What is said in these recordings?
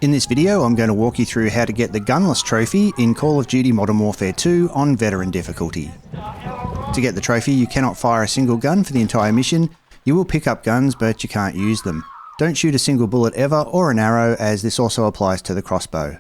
In this video, I'm going to walk you through how to get the Gunless Trophy in Call of Duty Modern Warfare 2 on Veteran difficulty. To get the trophy, you cannot fire a single gun for the entire mission. You will pick up guns, but you can't use them. Don't shoot a single bullet ever or an arrow, as this also applies to the crossbow.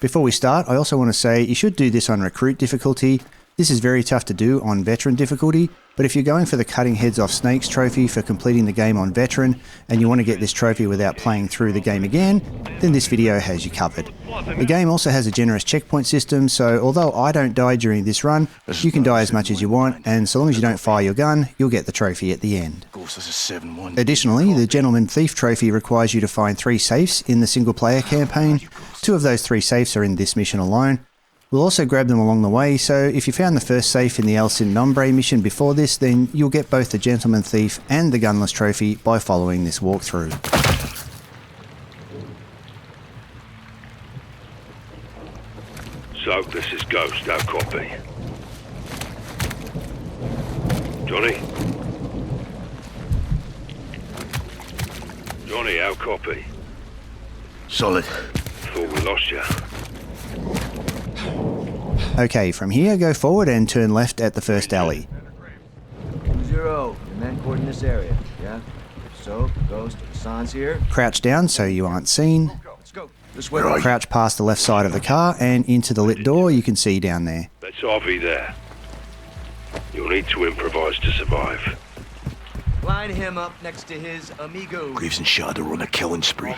Before we start, I also want to say you should do this on Recruit difficulty. This is very tough to do on Veteran difficulty, but if you're going for the Cutting Heads Off Snakes trophy for completing the game on Veteran, and you want to get this trophy without playing through the game again, then this video has you covered. The game also has a generous checkpoint system, so although I don't die during this run, you can die as much as you want, and so long as you don't fire your gun, you'll get the trophy at the end. Additionally, the Gentleman Thief trophy requires you to find 3 safes in the single player campaign. 2 of those 3 safes are in this mission alone. We'll also grab them along the way, so if you found the first safe in the El Sin Nombre mission before this, then you'll get both the Gentleman Thief and the Gunless Trophy by following this walkthrough. So, this is Ghost, our copy. Johnny? Johnny, our copy. Solid. Thought we lost you. Okay, from here, go forward and turn left at the first alley. 0, your men court in this area, yeah? So, Ghost, Hassan's here. Crouch down so you aren't seen. Let's go. This way. Crouch past the left side of the car and into the lit door you can see down there. That's RV there. You'll need to improvise to survive. Line him up next to his amigo. Greaves and Shadow are on a killing spree.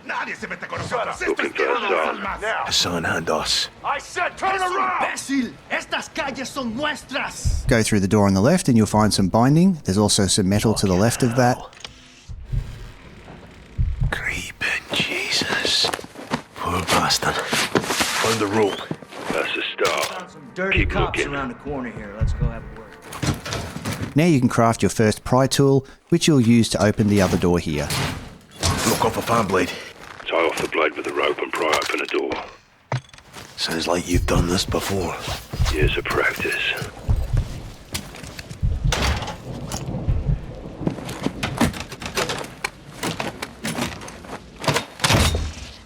Looking for Hassan. Hassan and us. I said turn around! ¡Imbécil! ¡Estas calles son nuestras! Go through the door on the left and you'll find some binding. There's also some metal to the left of that. Creeping Jesus. Poor bastard. Found the rope. That's a start. Some dirty Keep cops looking. around the corner here. Let's go have a word. Now you can craft your first pry tool, which you'll use to open the other door here. Look off a fan blade. Tie off the blade with a rope and pry open a door. Sounds like you've done this before. Years of practice.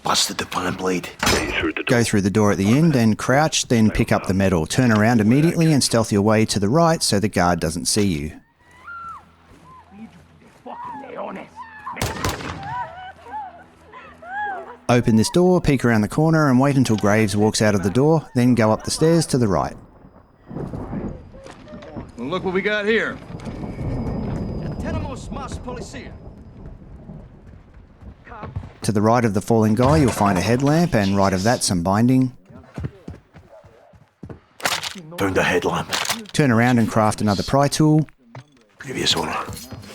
Busted the fan blade. Through the door. Go through the door at the end and crouch, then pick up the metal. Turn around immediately and stealth your way to the right so the guard doesn't see you. Open this door, peek around the corner and wait until Graves walks out of the door, then go up the stairs to the right. Well, look what we got here. Tenemos más policía. To the right of the fallen guy you'll find a headlamp and right of that some binding. Found a headlamp. Turn around and craft another pry tool. Previous owner.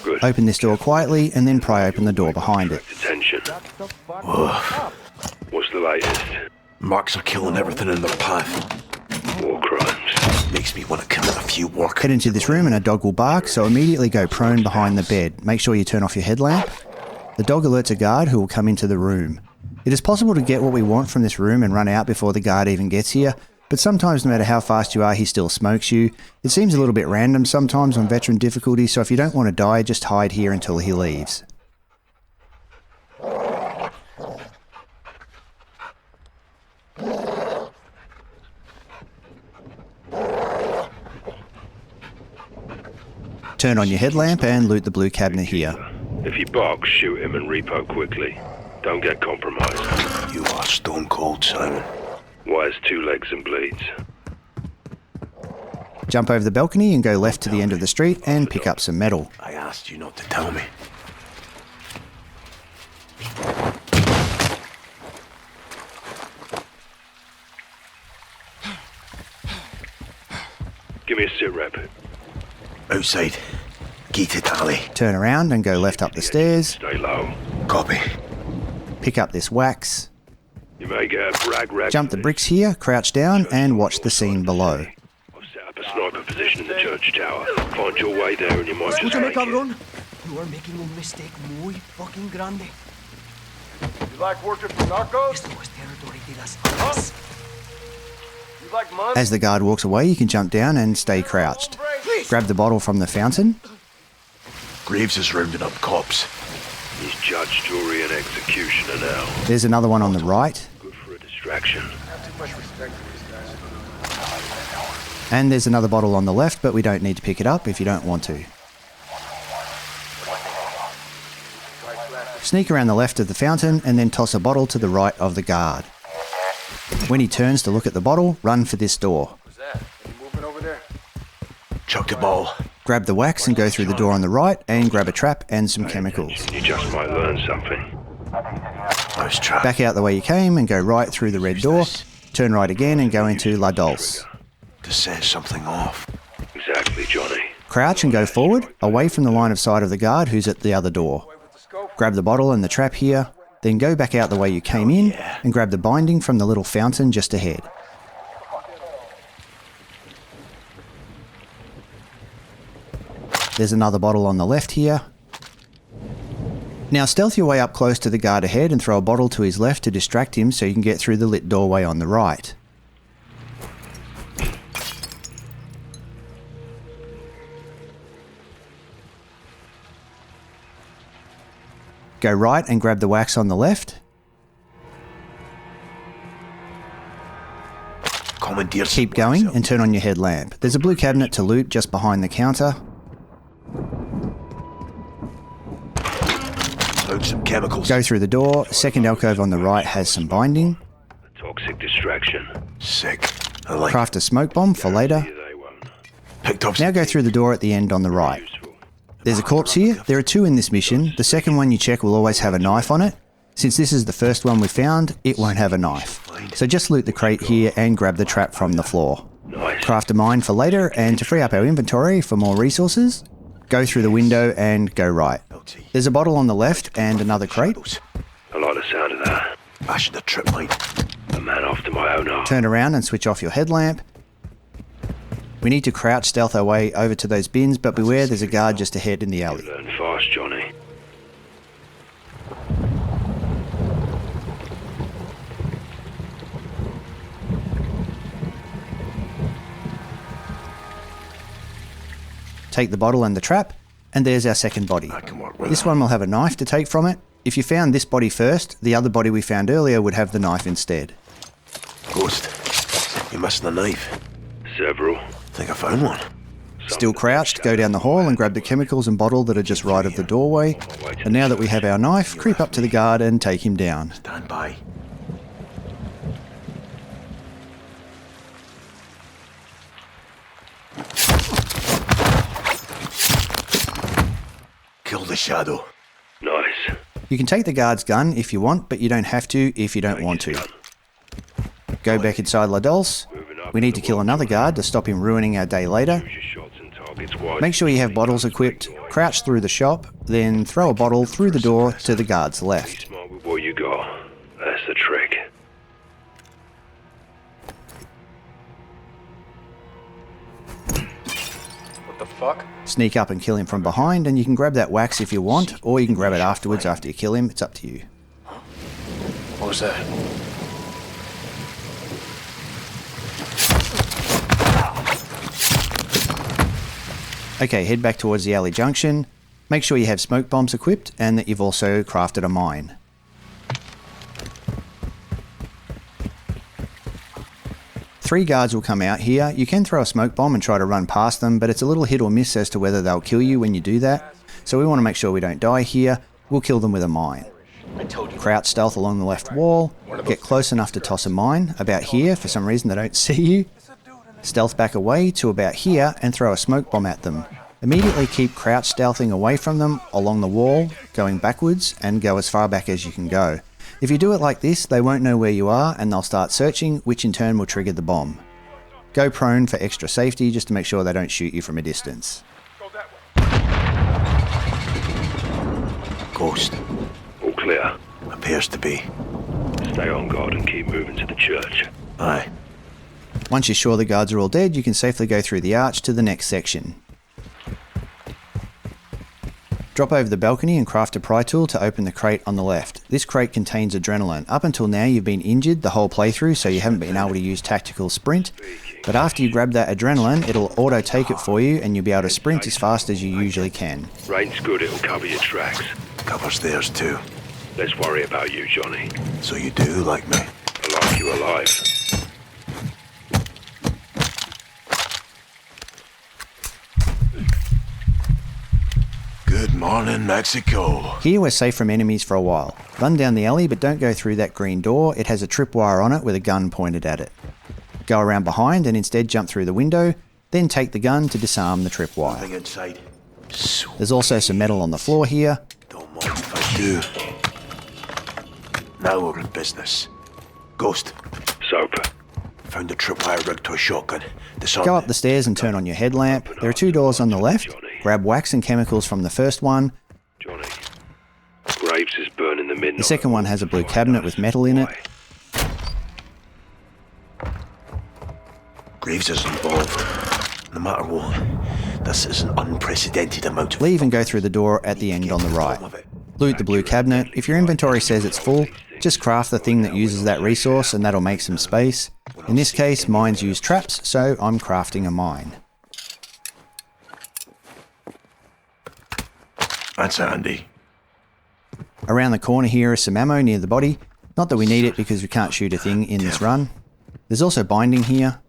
Good. Open this door quietly and then pry open the door behind it. Attention. Ugh. What's the latest? Marks are killing everything in their path. War crimes. Makes me want to commit a few work. Head into this room and a dog will bark, so immediately go prone behind the bed. Make sure you turn off your headlamp. The dog alerts a guard who will come into the room. It is possible to get what we want from this room and run out before the guard even gets here, but sometimes no matter how fast you are, he still smokes you. It seems a little bit random sometimes on Veteran difficulty, so if you don't want to die, just hide here until he leaves. Turn on your headlamp and loot the blue cabinet here. If he barks, shoot him and repo quickly. Don't get compromised. You are stone cold, Simon. Wires 2 legs and bleeds. Jump over the balcony and go left to the end of the street and pick up some metal. I asked you not to tell me. Give me a sit rep. Outside. Gated alley. Turn around and go left up the stairs. Stay low. Copy. Pick up this wax. You may get a brag. Jump the bricks here, crouch down and watch the scene below. I've set up a sniper position in the church tower. Find your way there and you might just Escúchame, make it. cabrón. You are making un mistake muy fucking grande. You like working for narcos? Esto es territory de las armas. You like money? As the guard walks away, you can jump down and stay crouched. Grab the bottle from the fountain. Graves is rounding up cops. He's judge, jury, and executioner now. There's another one on the right. Good for a distraction. And there's another bottle on the left, but we don't need to pick it up if you don't want to. Sneak around the left of the fountain and then toss a bottle to the right of the guard. When he turns to look at the bottle, run for this door. What's that? Any movement over there? Chuck the ball. Grab the wax and go through the door on the right and grab a trap and some chemicals. You just might learn something. Nice trap. Back out the way you came and go right through the red door. Turn right again and go into La Dulce. To set something off. Exactly, Johnny. Crouch and go forward, away from the line of sight of the guard who's at the other door. Grab the bottle and the trap here, then go back out the way you came in and grab the binding from the little fountain just ahead. There's another bottle on the left here. Now stealth your way up close to the guard ahead and throw a bottle to his left to distract him so you can get through the lit doorway on the right. Go right and grab the wax on the left. Keep going and turn on your headlamp. There's a blue cabinet to loot just behind the counter. Load some chemicals. Go through the door. Second alcove on the right has some binding. A toxic distraction. Sick. I like Craft a smoke bomb for later. They won't. picked up Now go through the door at the end on the right. Useful. There's a corpse here. There are two in this mission. The second one you check will always have a knife on it. Since this is the first one we found, it won't have a knife. So just loot the crate here and grab the trap from the floor. Nice. Craft a mine for later, and to free up our inventory for more resources, go through the window and go right. There's a bottle on the left and another crate. I like the sound of that. Bashing the trip mine. A man after my own heart. Turn around and switch off your headlamp. We need to crouch stealth our way over to those bins, but beware there's a guard just ahead in the alley. Learn fast, Johnny. Take the bottle and the trap, and there's our second body. I can work with This that. one will have a knife to take from it. If you found this body first, the other body we found earlier would have the knife instead. Ghost. You missing a knife? Several. Think I found one. Still crouched, go down the hall and grab the chemicals and bottle that are just right of the doorway. And now that we have our knife, creep up to the guard and take him down. Stand by. Kill the shadow. Nice. You can take the guard's gun if you want, but you don't have to if you don't want to. Go back inside La Dulce. We need to kill another guard to stop him ruining our day later. Use your shots and targets wide. Make sure you have bottles equipped, crouch through the shop, then throw a bottle through the door to the guard's left. Smart with what you got. That's the trick. What the fuck? Sneak up and kill him from behind, and you can grab that wax if you want, or you can grab it afterwards after you kill him. It's up to you. What was that? Okay, head back towards the alley junction. Make sure you have smoke bombs equipped and that you've also crafted a mine. Three guards will come out here. You can throw a smoke bomb and try to run past them, but it's a little hit or miss as to whether they'll kill you when you do that. So we want to make sure we don't die here. We'll kill them with a mine. Crouch stealth along the left wall. Get close enough to toss a mine. About here, for some reason they don't see you. Stealth back away to about here and throw a smoke bomb at them. Immediately keep crouch stealthing away from them along the wall, going backwards, and go as far back as you can go. If you do it like this, they won't know where you are and they'll start searching, which in turn will trigger the bomb. Go prone for extra safety just to make sure they don't shoot you from a distance. Ghost. All clear. Appears to be. Stay on guard and keep moving to the church. Aye. Once you're sure the guards are all dead, you can safely go through the arch to the next section. Drop over the balcony and craft a pry tool to open the crate on the left. This crate contains adrenaline. Up until now you've been injured the whole playthrough, so you haven't been able to use tactical sprint. But after you grab that adrenaline, it'll auto take it for you and you'll be able to sprint as fast as you usually can. Rain's good, it'll cover your tracks. Cover's theirs too. Let's worry about you, Johnny. So you do like me? I like you alive. Good morning, Mexico. Here we're safe from enemies for a while. Run down the alley, but don't go through that green door. It has a tripwire on it with a gun pointed at it. Go around behind and instead jump through the window, then take the gun to disarm the tripwire. Nothing inside. There's also some metal on the floor here. Don't mind if I do. Now we're in business. Ghost, Soap. found the tripwire rigged to a shotgun. Disarm Go it. up the stairs and turn on your headlamp. There are 2 doors on the left. Grab wax and chemicals from the first one. Johnny. Graves is burning the midnight. The second one has a blue cabinet with metal in it. Graves is involved. No matter what, this is an unprecedented amount of... Leave and go through the door at the end on the right. Loot the blue cabinet. If your inventory says it's full, just craft the thing that uses that resource and that'll make some space. In this case, mines use traps, so I'm crafting a mine. That's handy. Around the corner here is some ammo near the body. Not that we need it because we can't shoot a thing in this run. There's also binding here.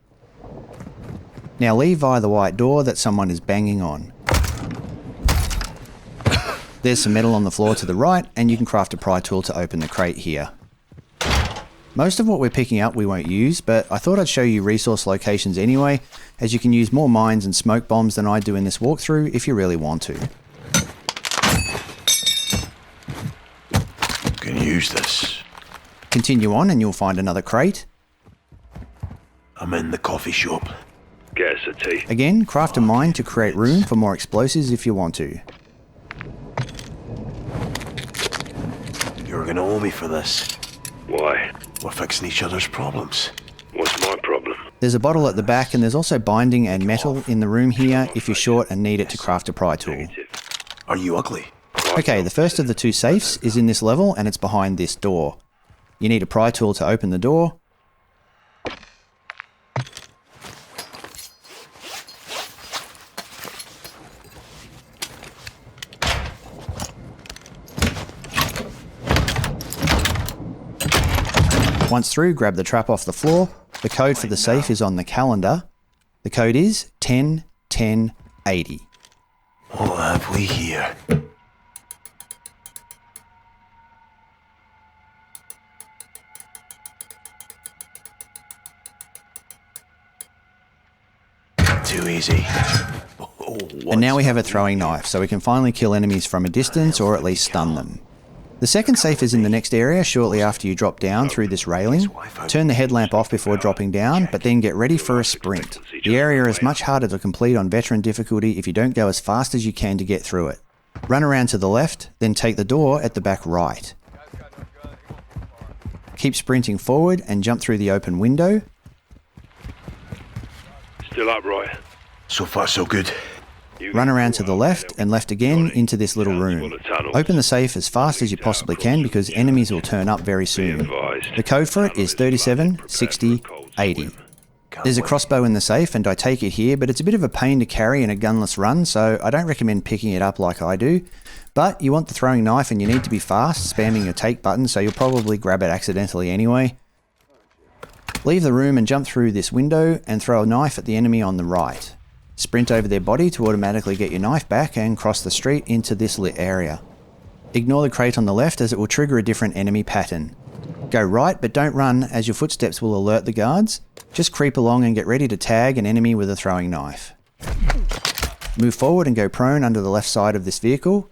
Now leave via the white door that someone is banging on. There's some metal on the floor to the right, and you can craft a pry tool to open the crate here. Most of what we're picking up we won't use, but I thought I'd show you resource locations anyway, as you can use more mines and smoke bombs than I do in this walkthrough if you really want to. Can use this. Continue on and you'll find another crate. I'm in the coffee shop. Get us a tea. Again, craft a mine to create room for more explosives if you want to. You're gonna owe me for this. Why? We're fixing each other's problems. What's my problem? There's a bottle at the back and there's also binding and metal in the room here if you're short and need it to craft a pry tool. Are you ugly? Okay, the first of the 2 safes is in this level and it's behind this door. You need a pry tool to open the door. Once through, grab the trap off the floor. The code for the safe is on the calendar. The code is 10-10-80. What have we here? Too easy. And now we have a throwing knife, so we can finally kill enemies from a distance or at least stun them. The second safe is in the next area shortly after you drop down through this railing. Turn the headlamp off before dropping down, but then get ready for a sprint. The area is much harder to complete on veteran difficulty if you don't go as fast as you can to get through it. Run around to the left, then take the door at the back right. Keep sprinting forward and jump through the open window. Still upright. So far, so good. Run around to the left and left again into this little room. Open the safe as fast as you possibly can because enemies will turn up very soon. The code for it is 37-60-80. There's a crossbow in the safe and I take it here, but it's a bit of a pain to carry in a gunless run, so I don't recommend picking it up like I do. But you want the throwing knife and you need to be fast, spamming your take button, so you'll probably grab it accidentally anyway. Leave the room and jump through this window and throw a knife at the enemy on the right. Sprint over their body to automatically get your knife back and cross the street into this lit area. Ignore the crate on the left as it will trigger a different enemy pattern. Go right but don't run as your footsteps will alert the guards. Just creep along and get ready to tag an enemy with a throwing knife. Move forward and go prone under the left side of this vehicle.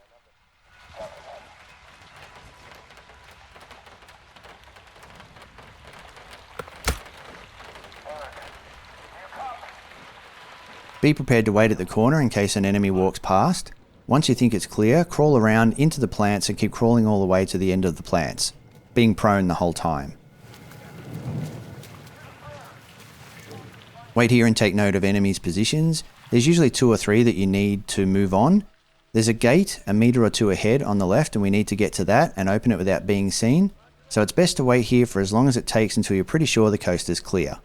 Be prepared to wait at the corner in case an enemy walks past. Once you think it's clear, crawl around into the plants and keep crawling all the way to the end of the plants, being prone the whole time. Wait here and take note of enemies' positions. There's usually 2 or 3 that you need to move on. There's a gate a metre or 2 ahead on the left and we need to get to that and open it without being seen. So it's best to wait here for as long as it takes until you're pretty sure the coast is clear.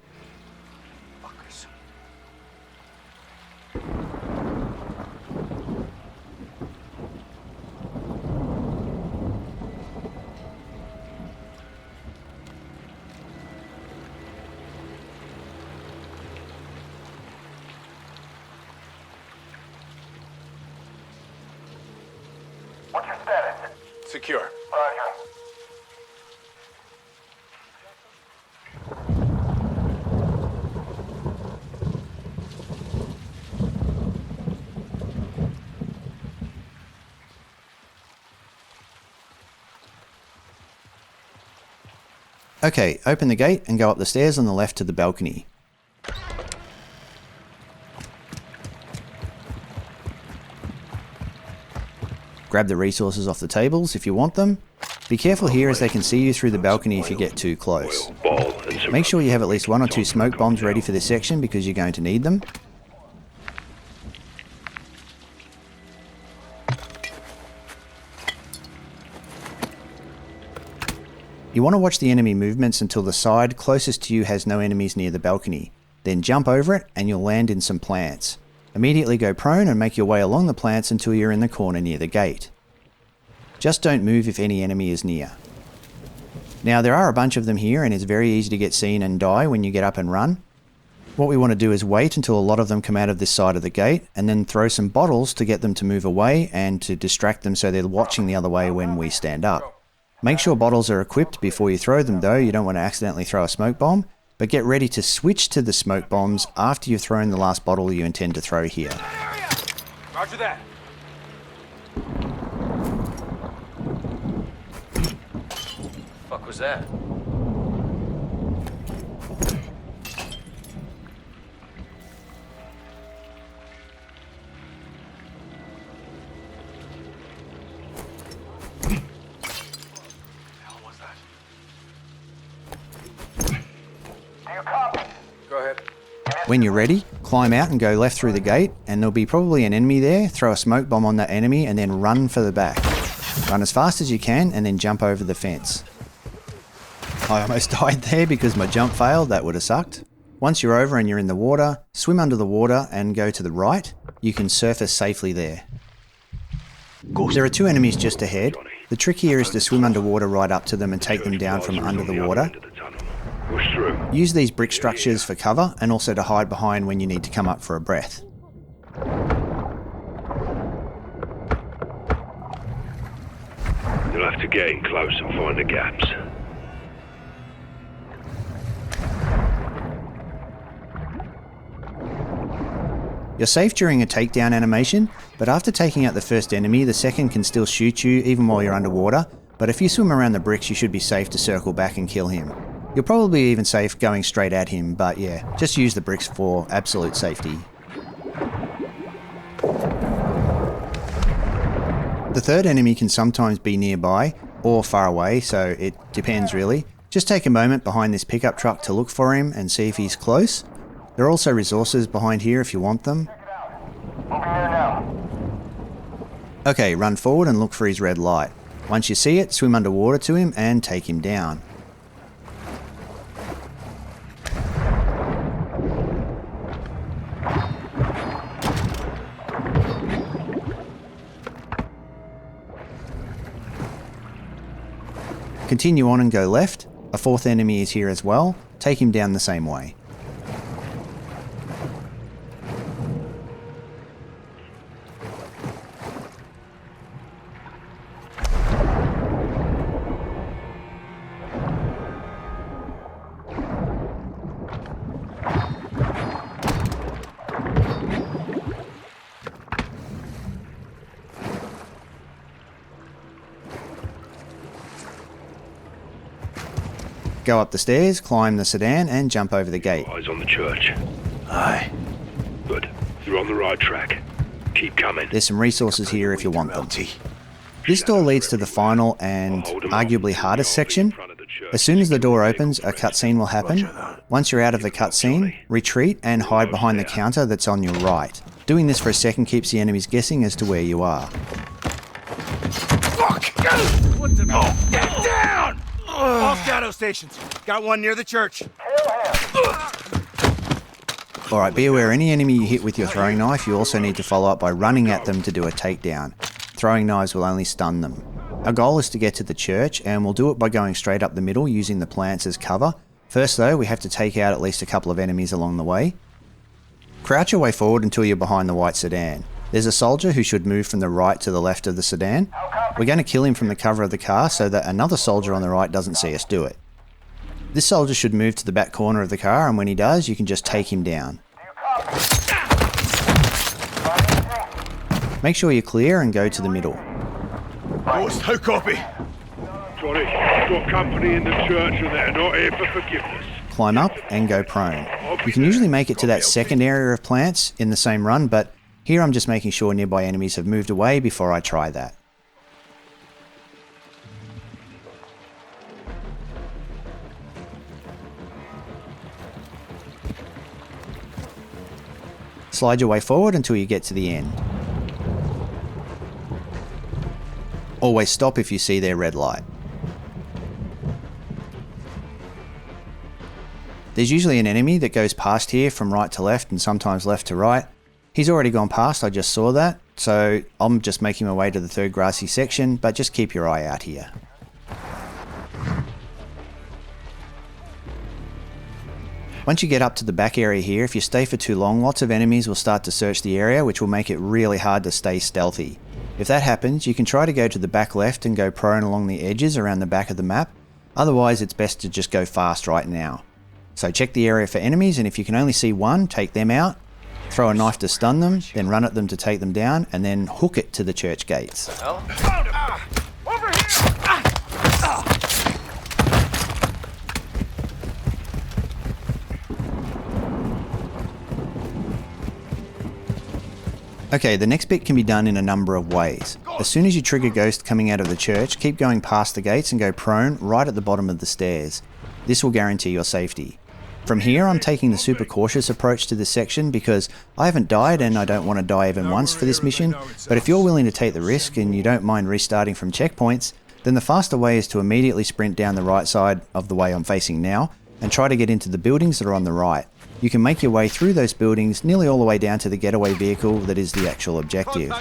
What's your status? Secure. Roger. Okay, open the gate and go up the stairs on the left to the balcony. Grab the resources off the tables if you want them. Be careful here as they can see you through the balcony if you get too close. Make sure you have at least 1 or 2 smoke bombs ready for this section because you're going to need them. You want to watch the enemy movements until the side closest to you has no enemies near the balcony. Then jump over it and you'll land in some plants. Immediately go prone and make your way along the plants until you're in the corner near the gate. Just don't move if any enemy is near. Now there are a bunch of them here and it's very easy to get seen and die when you get up and run. What we want to do is wait until a lot of them come out of this side of the gate and then throw some bottles to get them to move away and to distract them so they're watching the other way when we stand up. Make sure bottles are equipped before you throw them though, you don't want to accidentally throw a smoke bomb, but get ready to switch to the smoke bombs after you've thrown the last bottle you intend to throw here. Roger that. Fuck was that? Go ahead. When you're ready, climb out and go left through the gate, and there'll be probably an enemy there. Throw a smoke bomb on that enemy and then run for the back. Run as fast as you can and then jump over the fence. I almost died there because my jump failed, that would have sucked. Once you're over and you're in the water, swim under the water and go to the right. You can surface safely there. There are 2 enemies just ahead. The trick here is to swim underwater right up to them and take them down from under the water. Use these brick structures for cover and also to hide behind when you need to come up for a breath. You'll have to get in close and find the gaps. You're safe during a takedown animation, but after taking out the first enemy, the second can still shoot you even while you're underwater, but if you swim around the bricks you should be safe to circle back and kill him. You're probably even safe going straight at him, but yeah, just use the bricks for absolute safety. The third enemy can sometimes be nearby or far away, so it depends really. Just take a moment behind this pickup truck to look for him and see if he's close. There are also resources behind here if you want them. Okay, run forward and look for his red light. Once you see it, swim underwater to him and take him down. Continue on and go left. A 4th enemy is here as well. Take him down the same way. Go up the stairs, climb the sedan and jump over the gate. Eyes on the church. Aye. Good. You're on the right track. Keep coming. There's some resources here if you want them. This door leads to the final and arguably hardest section. As soon as the door opens, a cutscene will happen. Once you're out of the cutscene, retreat and hide behind the counter that's on your right. Doing this for a second keeps the enemies guessing as to where you are. Fuck! What the? Oh, get down! All shadow stations. Got one near the church. Alright, be aware any enemy you hit with your throwing knife, you also need to follow up by running at them to do a takedown. Throwing knives will only stun them. Our goal is to get to the church, and we'll do it by going straight up the middle using the plants as cover. First though, we have to take out at least a couple of enemies along the way. Crouch your way forward until you're behind the white sedan. There's a soldier who should move from the right to the left of the sedan. We're going to kill him from the cover of the car so that another soldier on the right doesn't see us do it. This soldier should move to the back corner of the car, and when he does, you can just take him down. Make sure you're clear and go to the middle. Ghost, how copy? Johnny, I've got company in the church and they're not here for forgiveness. Climb up and go prone. You can usually make it to that second area of plants in the same run, but here I'm just making sure nearby enemies have moved away before I try that. Slide your way forward until you get to the end. Always stop if you see their red light. There's usually an enemy that goes past here from right to left and sometimes left to right. He's already gone past, I just saw that, so I'm just making my way to the third grassy section, but just keep your eye out here. Once you get up to the back area here, if you stay for too long, lots of enemies will start to search the area, which will make it really hard to stay stealthy. If that happens, you can try to go to the back left and go prone along the edges around the back of the map. Otherwise, it's best to just go fast right now. So check the area for enemies, and if you can only see one, take them out. Throw a knife to stun them, then run at them to take them down, and then hook it to the church gates. Found him! Over here! Okay, the next bit can be done in a number of ways. As soon as you trigger Ghost coming out of the church, keep going past the gates and go prone right at the bottom of the stairs. This will guarantee your safety. From here, I'm taking the super cautious approach to this section because I haven't died and I don't want to die even once for this mission, but if you're willing to take the risk and you don't mind restarting from checkpoints, then the faster way is to immediately sprint down the right side of the way I'm facing now and try to get into the buildings that are on the right. You can make your way through those buildings nearly all the way down to the getaway vehicle that is the actual objective.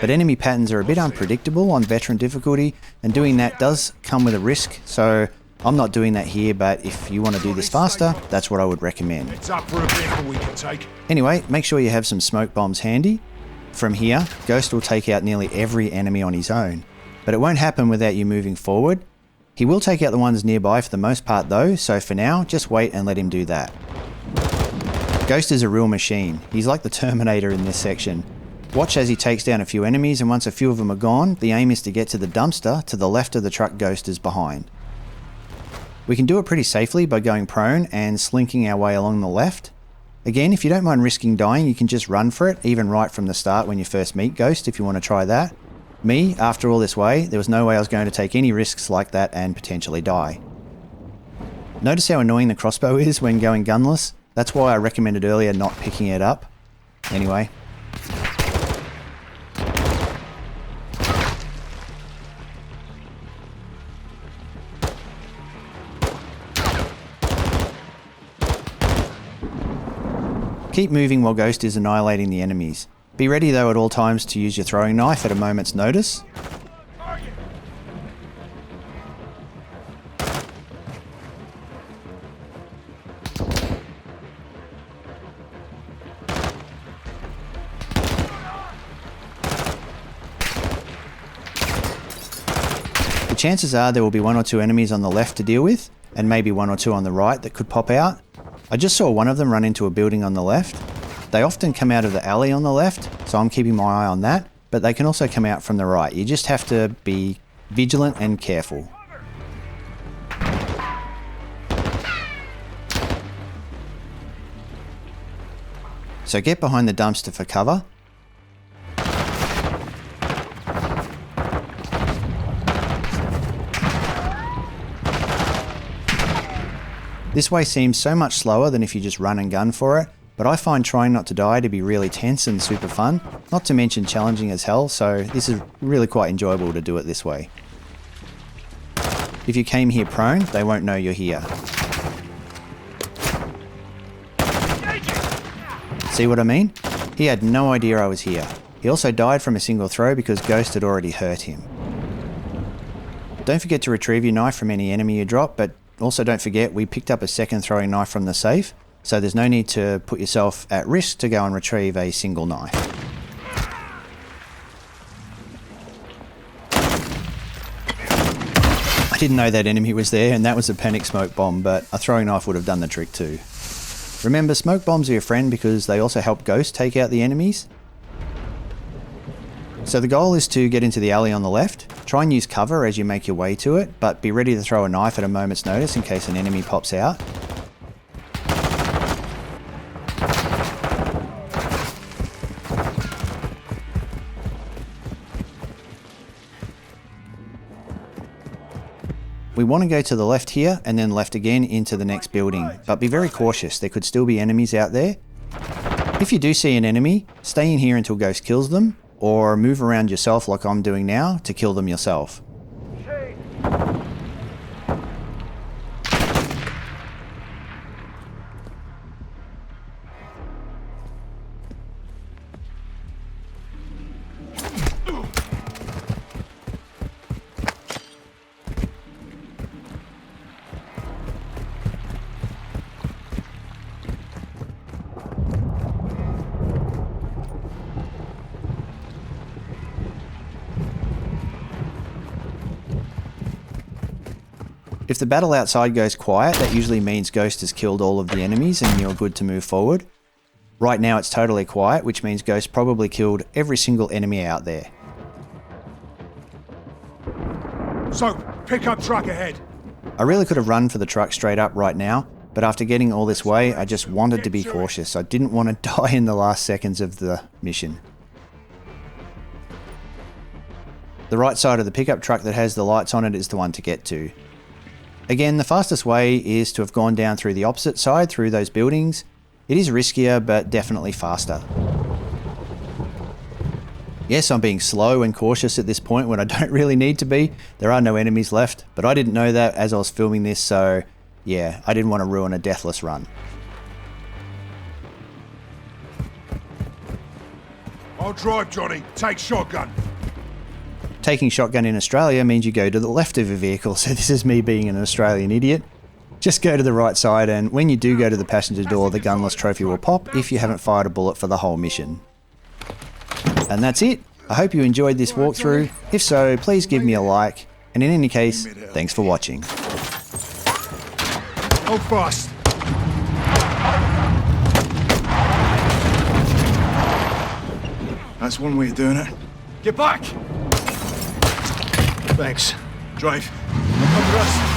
But enemy patterns are a bit unpredictable on veteran difficulty, and doing that does come with a risk, so I'm not doing that here, but if you want to do this faster, that's what I would recommend. It's up for a vehicle we can take. Anyway, make sure you have some smoke bombs handy. From here, Ghost will take out nearly every enemy on his own, but it won't happen without you moving forward. He will take out the ones nearby for the most part though, so for now, just wait and let him do that. Ghost is a real machine. He's like the Terminator in this section. Watch as he takes down a few enemies, and once a few of them are gone, the aim is to get to the dumpster to the left of the truck Ghost is behind. We can do it pretty safely by going prone and slinking our way along the left. Again, if you don't mind risking dying, you can just run for it, even right from the start when you first meet Ghost if you want to try that. Me, after all this way, there was no way I was going to take any risks like that and potentially die. Notice how annoying the crossbow is when going gunless? That's why I recommended earlier not picking it up. Anyway. Keep moving while Ghost is annihilating the enemies. Be ready though at all times to use your throwing knife at a moment's notice. The chances are there will be one or two enemies on the left to deal with, and maybe one or two on the right that could pop out. I just saw one of them run into a building on the left. They often come out of the alley on the left, so I'm keeping my eye on that, but they can also come out from the right. You just have to be vigilant and careful. So get behind the dumpster for cover. This way seems so much slower than if you just run and gun for it, but I find trying not to die to be really tense and super fun, not to mention challenging as hell, so this is really quite enjoyable to do it this way. If you came here prone, they won't know you're here. See what I mean? He had no idea I was here. He also died from a single throw because Ghost had already hurt him. Don't forget to retrieve your knife from any enemy you drop, but also don't forget we picked up a second throwing knife from the safe, so there's no need to put yourself at risk to go and retrieve a single knife. didn't know that enemy was there, and that was a panic smoke bomb, but a throwing knife would have done the trick too. Remember, smoke bombs are your friend because they also help Ghost take out the enemies. So the goal is to get into the alley on the left, try and use cover as you make your way to it, but be ready to throw a knife at a moment's notice in case an enemy pops out. We want to go to the left here and then left again into the next building, but be very cautious, there could still be enemies out there. If you do see an enemy, stay in here until Ghost kills them, or move around yourself like I'm doing now to kill them yourself. If the battle outside goes quiet, that usually means Ghost has killed all of the enemies and you're good to move forward. Right now it's totally quiet, which means Ghost probably killed every single enemy out there. So, pickup truck ahead. I really could have run for the truck straight up right now, but after getting all this way, I just wanted to be cautious. I didn't want to die in the last seconds of the mission. The right side of the pickup truck that has the lights on it is the one to get to. Again, the fastest way is to have gone down through the opposite side, through those buildings. It is riskier, but definitely faster. Yes, I'm being slow and cautious at this point when I don't really need to be. There are no enemies left, but I didn't know that as I was filming this, so yeah, I didn't want to ruin a deathless run. I'll drive, Johnny. Take shotgun. Taking shotgun in Australia means you go to the left of a vehicle, so this is me being an Australian idiot. Just go to the right side, and when you do go to the passenger door, the Gunless Trophy will pop if you haven't fired a bullet for the whole mission. And that's it. I hope you enjoyed this walkthrough. If so, please give me a like, and in any case, thanks for watching. Hold fast. That's one way of doing it. Get back! Thanks. Drive. Under us.